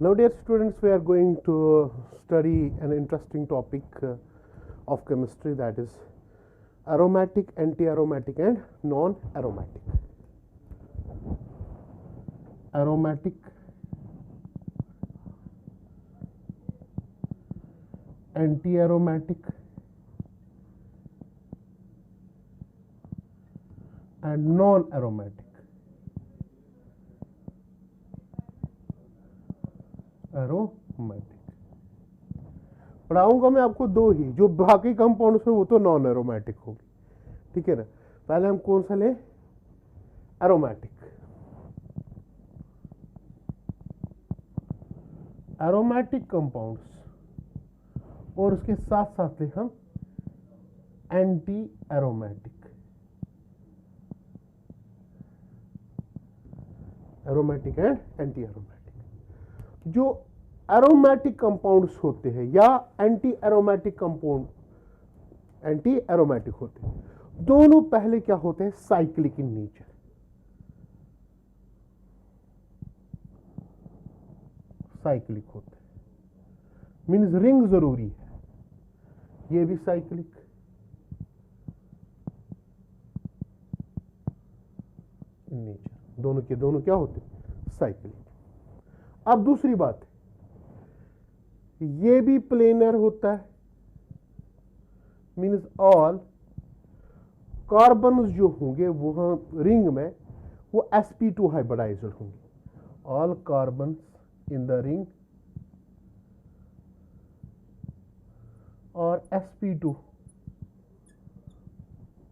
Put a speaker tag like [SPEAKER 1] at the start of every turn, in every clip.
[SPEAKER 1] Now, dear students, we are going to study an interesting topic of chemistry, that is aromatic, anti-aromatic, and non-aromatic. Aromatic, anti-aromatic, and non-aromatic. Aromatic पढ़ाऊंगा मैं आपको दो ही, जो बाकी compounds है वो तो नॉन एरोमेटिक होगी, ठीक है ना। पहले हम कौन सा लें? एरोमेटिक। एरोमेटिक कंपाउंड्स और उसके साथ साथ ले हम anti aromatic. Aromatic and anti aromatic. जो एरोमेटिक कंपाउंड्स होते हैं या anti aromatic compound, anti aromatic होते हैं, दोनों पहले क्या होते हैं? Cyclic in nature. साइक्लिक होते हैं, मीन्स रिंग जरूरी है, ये भी साइक्लिक। इन नेचर दोनों के दोनों क्या होते हैं? साइक्लिक। अब दूसरी बात, ये भी प्लेनर होता है, मीन्स ऑल कार्बन्स जो होंगे वो रिंग में वो sp2 हाइब्रिडाइज्ड होंगे। All carbons in the ring और sp2,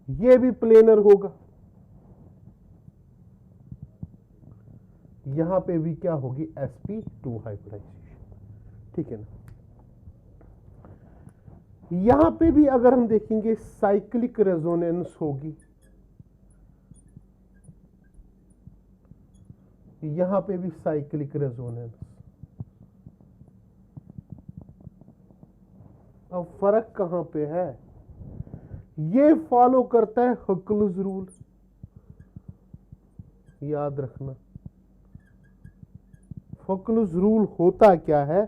[SPEAKER 1] ये भी प्लेनर होगा। यहां पे भी क्या होगी? sp2 हाइब्रिडाइजेशन, ठीक है ना। यहां पे भी अगर हम देखेंगे साइक्लिक रेजोनेंस होगी, यहां पे भी साइक्लिक रेजोनेंस। अब फर्क कहां पे है? ये फॉलो करता है हकल्स रूल, याद रखना। हकल्स रूल होता क्या है?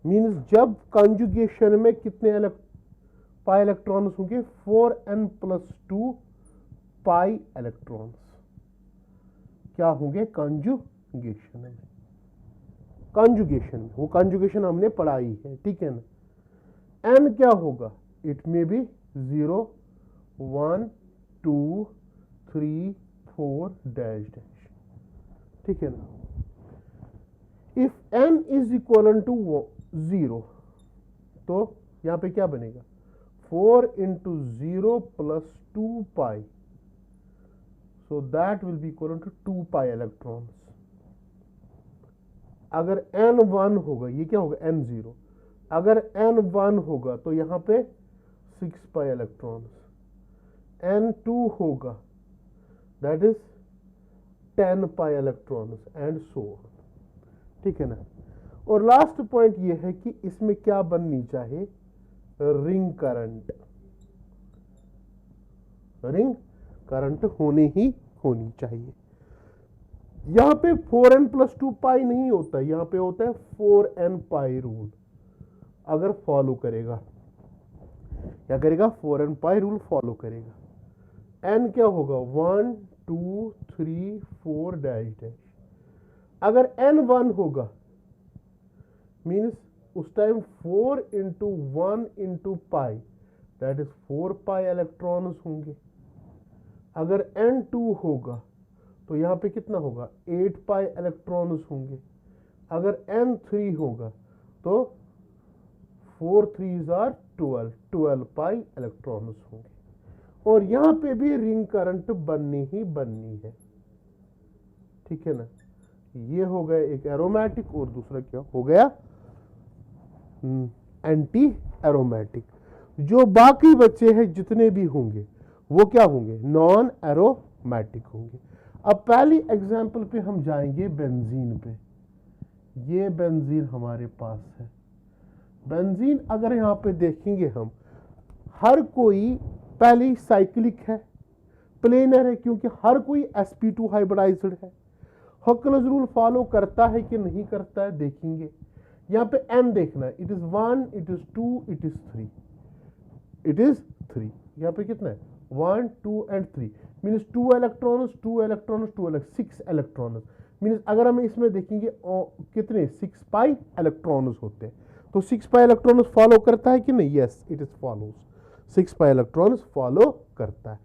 [SPEAKER 1] मीन्स जब कंजुगेशन में कितने पाई इलेक्ट्रॉन्स होंगे? 4n+2 पाई इलेक्ट्रॉन्स क्या होंगे कंजुगेशन में। कंजुगेशन, वो कंजुगेशन हमने पढ़ाई है, ठीक है ना। n क्या होगा? इट में बी 0, 1, 2, 3, 4 डैश डैश, ठीक है ना। If n is equal to 0 तो यहां पे क्या बनेगा? 4 into 0 plus 2 pi, so that will be equal to 2 pi electrons. अगर n 1 होगा, ये क्या होगा? n 0। अगर n 1 होगा तो यहां पे 6 pi electrons, n 2 होगा that is 10 pi electrons and so on, ठीक है ना। और लास्ट पॉइंट ये है कि इसमें क्या बननी चाहिए? Ring current. रिंग करंट होनी चाहिए। यहां पे 4n+2 पाई नहीं होता, यहां पे होता है 4n पाई रूल। अगर फॉलो करेगा, क्या करेगा? 4n पाई रूल फॉलो करेगा। n क्या होगा? 1, 2, 3, 4 डैश डैश। अगर n 1 होगा मीन्स उस time 4 into 1 into pi, that is 4 pi electrons होंगे। अगर n 2 होगा तो यहां पे कितना होगा? 8 पाई इलेक्ट्रॉन्स होंगे। अगर n 3 होगा तो 4 3s are 12 पाई इलेक्ट्रॉन्स होंगे। और यहां पे भी रिंग करंट बननी है, ठीक है ना। ये हो गया एक एरोमेटिक और दूसरा क्या हो गया? Anti aromatic. जो बाकी बच्चे हैं जितने भी होंगे वो क्या होंगे? नॉन एरोमेटिक होंगे। अब पहली एग्जांपल पे हम जाएंगे बेंजीन पे। ये बेंजीन हमारे पास है। बेंजीन अगर यहां पे देखेंगे हम, हर कोई पहले साइक्लिक है, प्लेनर है, क्योंकि हर कोई sp2 हाइब्रिडाइज्ड है। हकलस रूल फॉलो करता है कि नहीं करता है देखेंगे। यहाँ पे n देखना है, it is 1, it is 2, it is 3, it is 3। यहाँ पे कितना है 1 2 and 3 means 2 electrons 2 electrons 2 6 electrons means अगर हम इसमें देखेंगे कितने 6 पाई इलेक्ट्रॉन्स होते हैं। तो 6 पाई इलेक्ट्रॉन्स फॉलो करता है कि नहीं, yes it is follows, 6 pi electrons follow करता है,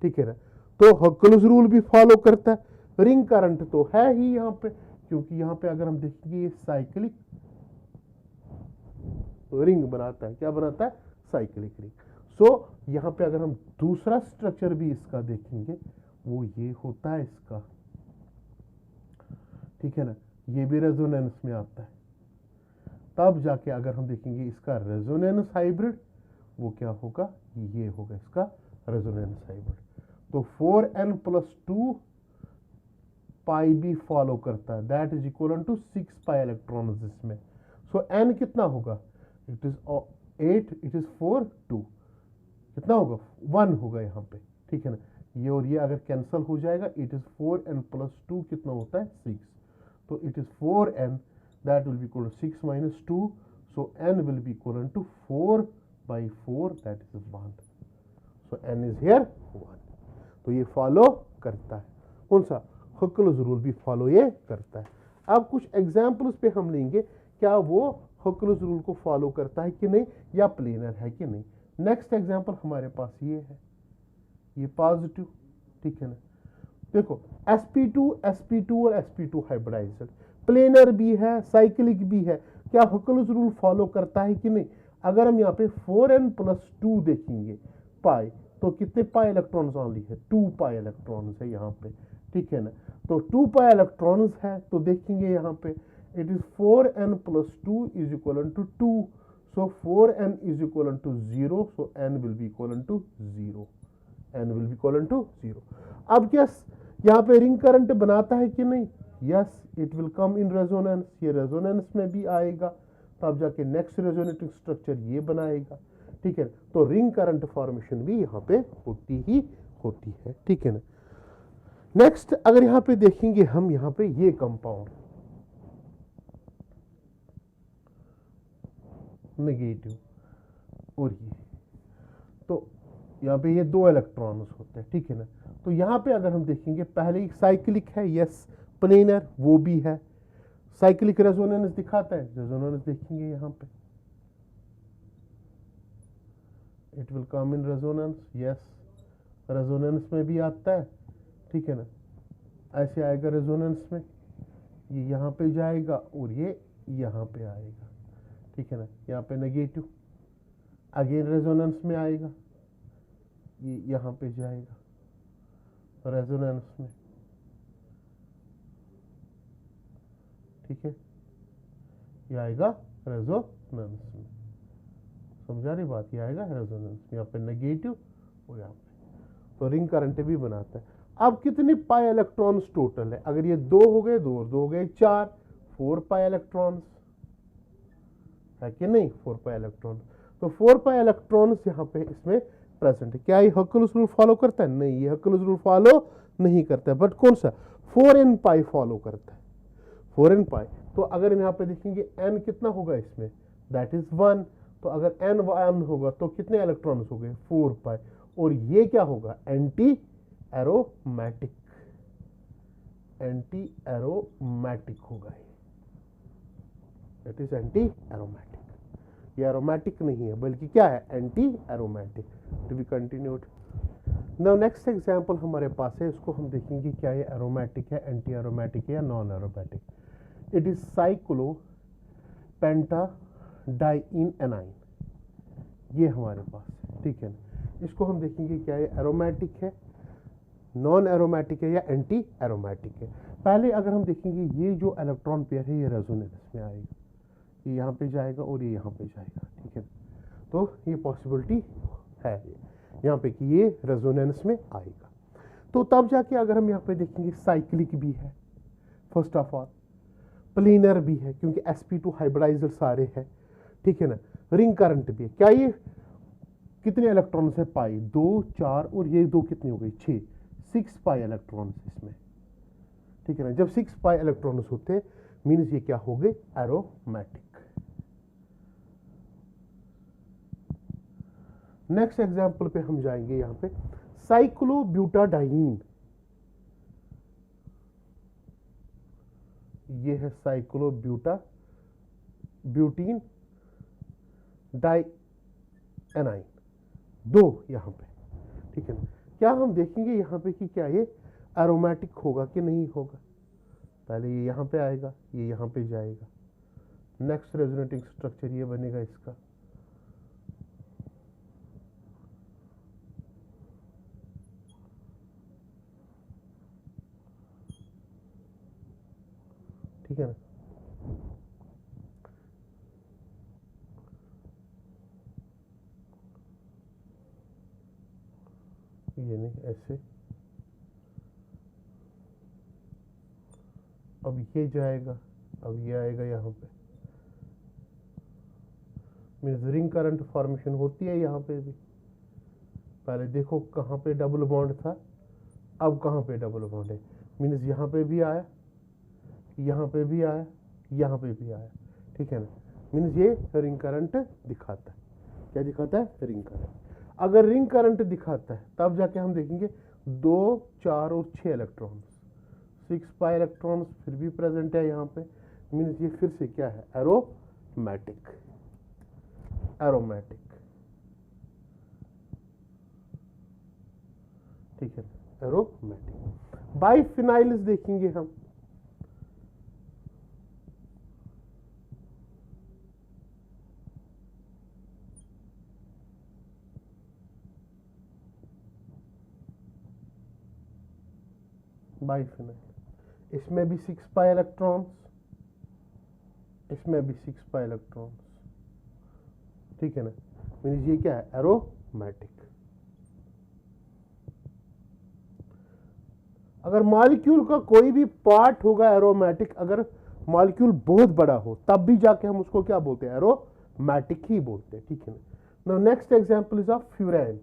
[SPEAKER 1] ठीक है ना। तो हकलस रूल भी फॉलो करता है। रिंग करंट तो है ही यहाँ पे, क्योंकि यहाँ पे अगर हम देखेंगे ये साइक्लिक रिंग बनाता है, क्या बनाता है, साइक्लिक रिंग। सो यहाँ पे अगर हम दूसरा स्ट्रक्चर भी इसका देखेंगे वो ये होता है इसका, ठीक है ना, ये भी रेजोनेंस में आता है। तब जाके अगर हम देखेंगे इसका रेजोनेंस हाइब्रिड वो क्या होगा, ये होगा इसका रेजोनेंस हाइब्रिड। तो 4n+2 पाई भी फॉलो करता है, that is equal to 6 pi electrons इसमें। सो n कितना होगा, इट इज 8, इट इज 4 2, कितना होगा 1 होगा यहाँ पे, ठीक है ना। ये और ये अगर कैंसल हो जाएगा, इट इज 4n+2 कितना होता है 6, तो it is 4n, that will be equal to 6 minus 2, so n will be equal to 4/4, that is 1, so n is here 1। तो ये फॉलो करता है, कौन सा, हकलस रूल भी फॉलो ये करता है। अब कुछ एग्जाम्पल्स पे हम लेंगे क्या वो हकलस रूल को फॉलो करता है कि नहीं, या प्लेनर है कि नहीं। नेक्स्ट एग्जाम्पल हमारे पास ये है, ये पॉजिटिव, ठीक है ना। देखो sp2 और sp2 हाइब्रिडाइज्ड, प्लेनर भी है साइक्लिक भी है, क्या हकलस रूल फॉलो करता है कि नहीं। अगर हम यहाँ पे 4n+2 देखेंगे पाई, तो कितने पाई इलेक्ट्रॉन्स ऑनली है, 2 पाई इलेक्ट्रॉन्स है यहाँ पे, ठीक है ना। तो 2 पाई इलेक्ट्रॉन्स है, तो देखेंगे यहाँ पे it is 4n+2 is equal to 2, so 4n is equal to 0, so n will be equal to 0, n will be equal to 0। अब क्या यहाँ पे रिंग करंट बनाता है कि नहीं, yes it will come in resonance, ये रेजोनेंस में भी आएगा, तब जाके नेक्स्ट रेजोनेटिंग स्ट्रक्चर ये बनाएगा, ठीक है। तो रिंग करंट फॉर्मेशन भी यहाँ पे होती ही होती है, ठीक है ना। नेक्स्ट अगर यहाँ पे देखेंगे हम, यहाँ पे ये कंपाउंड नेगेटिव और ये, तो यहाँ पे ये 2 इलेक्ट्रॉन्स होते हैं, ठीक है ना। तो यहाँ पे अगर हम देखेंगे पहले साइक्लिक है, यस प्लेनर वो भी है, साइक्लिक रेजोनेंस दिखाता है, रेजोनेंस देखेंगे यहाँ पे it will come in resonance, yes resonance में भी आता है, ठीक है ना। ऐसे आएगा रेजोनेंस में, ये यहाँ पे जाएगा और ये यहाँ पे आएगा, ठीक है ना। यहाँ पे नेगेटिव अगेन रेजोनेंस में आएगा, ये यहाँ पे जाएगा रेजोनेंस में, ठीक है, ये आएगा रेजोनेंस में, समझा रही बात, ये आएगा रेजोनेंस में, यहाँ पे नेगेटिव और यहाँ पे, तो रिंग करंट भी बनाता है। अब कितने पाई इलेक्ट्रॉन्स टोटल है, अगर ये 2 हो गए 2 और 2 हो गए 4, 4 पाई इलेक्ट्रॉन्स है कि नहीं, 4 पाई इलेक्ट्रॉन्स। तो 4 पाई इलेक्ट्रॉन्स यहाँ पे इसमें प्रेजेंट है। क्या ये हकलस रूल फॉलो करता है, नहीं ये हकलस रूल फॉलो नहीं करता है, बट कौन सा 4n पाई फॉलो करता है, 4n पाई। तो अगर हम यहाँ पे देखेंगे n कितना होगा इसमें, दैट इज 1, तो अगर n 1 होगा तो कितने इलेक्ट्रॉन्स हो गए 4 पाई, और ये क्या होगा एंटी एरोमेटिक, एंटी एरोमेटिक होगा, इट इज एंटी एरोमेटिक, ये एरोमेटिक नहीं है बल्कि क्या है anti aromatic. To be continued. Now next example हमारे पास है, इसको हम देखेंगे क्या ये एरोमेटिक है, एंटी एरोमेटिक है या non aromatic. It is cyclo penta diene A9, ये हमारे पास है, ठीक है ना। इसको हम देखेंगे क्या ये एरोमेटिक है, नॉन एरोमेटिक है या एंटी एरोमेटिक है। पहले अगर हम देखेंगे ये जो इलेक्ट्रॉन पेयर है ये रेजोनेंस में आएगा, ये यहाँ पे जाएगा और ये यहाँ पे जाएगा, ठीक है। तो ये पॉसिबिलिटी है यहाँ पे कि ये रेजोनेंस में आएगा। तो तब जाके अगर हम यहाँ पे देखेंगे साइक्लिक भी है, फर्स्ट ऑफ ऑल प्लेनर भी है क्योंकि sp2 हाइब्रिडाइज्ड सारे हैं, ठीक है ना। रिंग करंट भी है, क्या ये कितने इलेक्ट्रॉन्स है पाई 2 4 और ये 2 कितने हो गए 6 पाई इलेक्ट्रॉन्स इसमें, ठीक है ना। जब 6 पाई इलेक्ट्रॉन्स होते हैं मीन्स ये क्या हो गए, एरोमेटिक। नेक्स्ट एग्जांपल पे हम जाएंगे यहां पे, साइक्लोब्यूटाडाइन। ये है ब्यूटीन डाई एनाइन, दो यहां पे, ठीक है ना। क्या हम देखेंगे यहां पे कि क्या ये एरोमेटिक होगा कि नहीं होगा। पहले ये यहां पे आएगा, ये यहां पे जाएगा, नेक्स्ट रेजोनेटिंग स्ट्रक्चर ये बनेगा इसका। ठीक है ना। ये नहीं ऐसे, अब ये जाएगा, अब ये आएगा यहाँ पे, मीन्स रिंग करंट फॉर्मेशन होती है यहाँ पे भी। पहले देखो कहाँ पे डबल बॉन्ड था, अब कहाँ पे डबल बॉन्ड है, मीन्स यहाँ पे भी आया, यहाँ पे भी आया, यहाँ पे भी आया, ठीक है ना। मीन्स ये रिंग करंट दिखाता है। क्या दिखाता है, रिंग करंट। अगर रिंग करंट दिखाता है तब जाके हम देखेंगे 2, 4 और 6 इलेक्ट्रॉन्स, 6 पाई इलेक्ट्रॉन्स फिर भी प्रेजेंट है यहाँ पे, मीन्स ये फिर से क्या है, एरोमेटिक। एरोमेटिक, ठीक है, एरोमेटिक। बाइफिनाइल्स देखेंगे हम, बाइफिनाइल, इसमें भी 6 पाई इलेक्ट्रॉन्स, इसमें भी 6 पाई इलेक्ट्रॉन्स, ठीक है ना। मीन्स ये क्या है, एरोमेटिक। अगर मॉलिक्यूल का कोई भी पार्ट होगा एरोमेटिक, अगर मॉलिक्यूल बहुत बड़ा हो तब भी जाके हम उसको क्या बोलते हैं, एरोमेटिक ही बोलते हैं, ठीक है ना। Next example is of furan.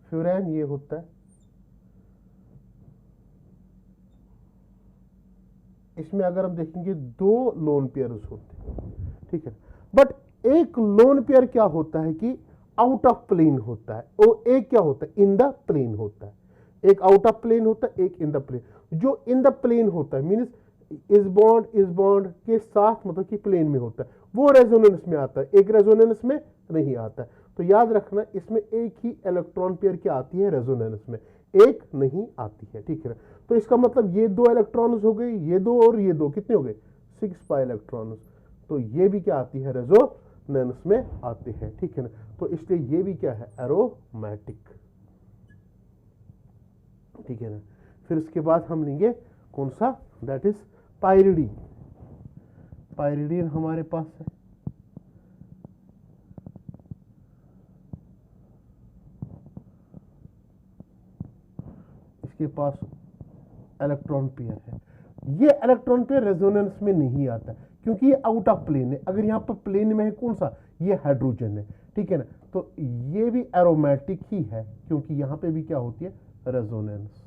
[SPEAKER 1] Furan ये होता है, इसमें अगर हम देखेंगे 2 लोन पेयर्स होते हैं, ठीक है। बट एक लोन पेयर क्या होता है कि आउट ऑफ प्लेन होता है, और एक क्या होता है, इन द प्लेन होता है। एक आउट ऑफ प्लेन होता है, एक इन द प्लेन। जो इन द प्लेन होता है मीन्स इस बॉन्ड के साथ मतलब कि प्लेन में होता है, वो रेजोनेंस में आता है, एक रेजोनेंस में नहीं आता है। तो याद रखना इसमें एक ही इलेक्ट्रॉन पेयर क्या आती है रेजोनेंस में, एक नहीं आती है, ठीक है ना। तो इसका मतलब ये 2 इलेक्ट्रॉन्स हो गए, ये 2 और ये 2 कितने हो गए, 6 पाई इलेक्ट्रॉन्स। तो ये भी क्या आती है, रेजोनेंस में आते हैं, ठीक है ना। तो इसलिए ये भी क्या है, एरोमेटिक, ठीक है ना। फिर इसके बाद हम लेंगे कौन सा, दैट इज पाइरिडी। पाइरिडिन हमारे पास है, इसके पास इलेक्ट्रॉन पेयर है। ये इलेक्ट्रॉन पेयर रेजोनेंस में नहीं आता क्योंकि ये आउट ऑफ प्लेन है। अगर यहाँ पर प्लेन में है कौन सा, ये हाइड्रोजन है, ठीक है ना। तो ये भी एरोमेटिक ही है क्योंकि यहाँ पे भी क्या होती है, रेजोनेंस,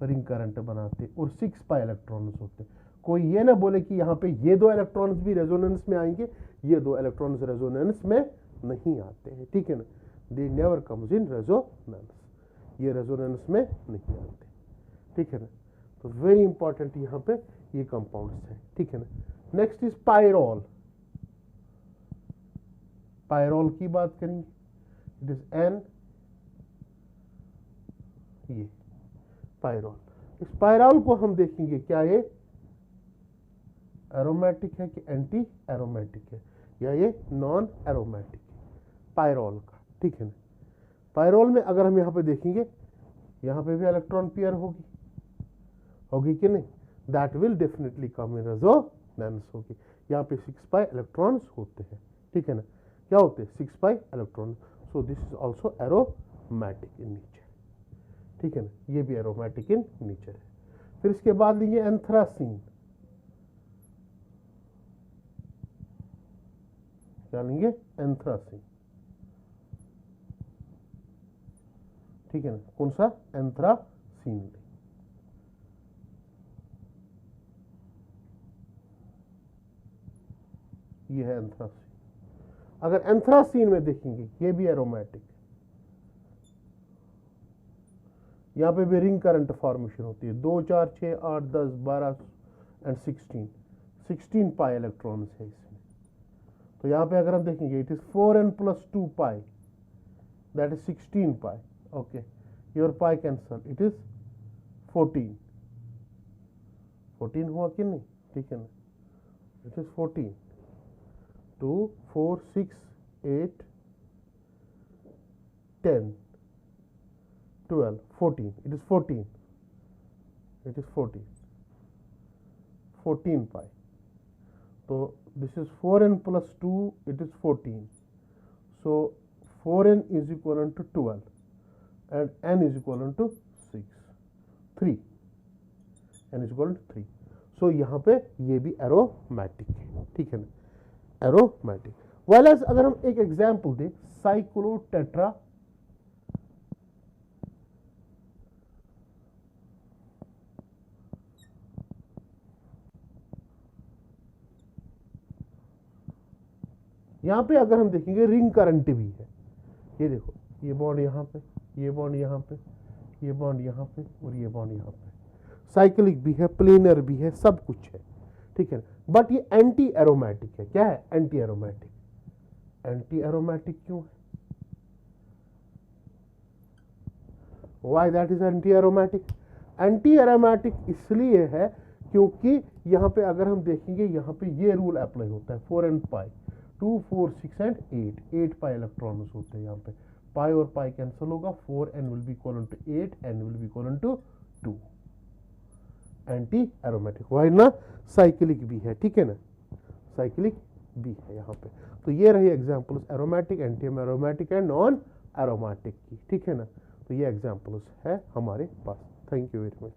[SPEAKER 1] रिंग करंट बनाते और 6 पाई इलेक्ट्रॉन्स होते। कोई ये ना बोले कि यहाँ पे ये 2 इलेक्ट्रॉन्स भी रेजोनेंस में आएंगे, ये 2 इलेक्ट्रॉन्स रेजोनेंस में नहीं आते हैं, ठीक है ना। They never comes in resonance, ये रेजोनेंस में नहीं आते, ठीक है ना। तो वेरी इंपॉर्टेंट यहाँ पे ये कंपाउंड्स हैं, ठीक है ना। Next is pyrrole. पायरोल की बात करेंगे, इट इज एन, ये पायरोल। इस पायरोल को हम देखेंगे क्या ये एरोमेटिक है कि एंटी एरोमेटिक है, या ये नॉन एरोमेटिक है पायरोल का, ठीक है ना। पायरोल में अगर हम यहाँ पे देखेंगे, यहाँ पे भी इलेक्ट्रॉन पेयर होगी, होगी कि नहीं, that will definitely come in resonance होगी। यहाँ पे 6 पाई इलेक्ट्रॉन्स होते हैं, ठीक है ना। क्या होते हैं, 6 pi electron. So this is also aromatic in nature, ठीक है ना। ये भी एरोमेटिक इन नेचर है। फिर इसके बाद लेंगे एंथ्रासीन। क्या लेंगे, एंथ्रासीन, ठीक है ना, कौन सा, एंथ्रासीन लें। ये है एंथ्रासीन। अगर एंथ्रासीन में देखेंगे ये भी एरोमेटिक, यहां पे भी रिंग करंट फॉर्मेशन होती है, 2 4 6 8 10 12 एंड 16 पाई इलेक्ट्रॉन्स है इसमें। तो यहां पे अगर हम देखेंगे it is 4n + 2 pi, that is 16 pi. Okay, your pi cancel, it is 14 हुआ कि नहीं, ठीक है ना, it is 14, 2 4 6 8 10 12 14, it is 14, it is 14 pi. So this is 4n plus 2, it is 14. So 4n is equivalent to 12 and n is equivalent to 6, 3, n is equivalent to 3. So यहाँ पे ये भी एरोमेटिक है, ठीक है ना, एरोमेटिक। वेल एज अगर हम एक एग्जाम्पल दें, साइक्लोटेट्रा यहां पे अगर हम देखेंगे रिंग करंट भी है, ये देखो, ये बॉन्ड यहां पे, ये बॉन्ड यहां पे, ये बॉन्ड यहां पे और ये बॉन्ड यहां पे, साइक्लिक भी है, प्लेनर भी है, सब कुछ है, ठीक है ना, बट ये एंटी एरोमेटिक है। क्या है, एंटी एरोमेटिक। एंटी एरोमेटिक क्यों है, why that is anti aromatic? Anti aromatic इसलिए है क्योंकि यहां पे अगर हम देखेंगे, यहां पे ये रूल अप्लाई होता है, 4n pi, 2 4 6 and 8 pi electrons होते हैं यहाँ पे, पाई और पाई कैंसिल होगा, 4n will be equal to 8, n will be equal to 2। Anti aromatic, why ना, साइक्लिक भी है, ठीक है ना, साइक्लिक भी है यहाँ पे। तो ये रही examples aromatic, anti aromatic and non aromatic की, ठीक है ना। तो ये एग्जांपल्स है हमारे पास। Thank you very much.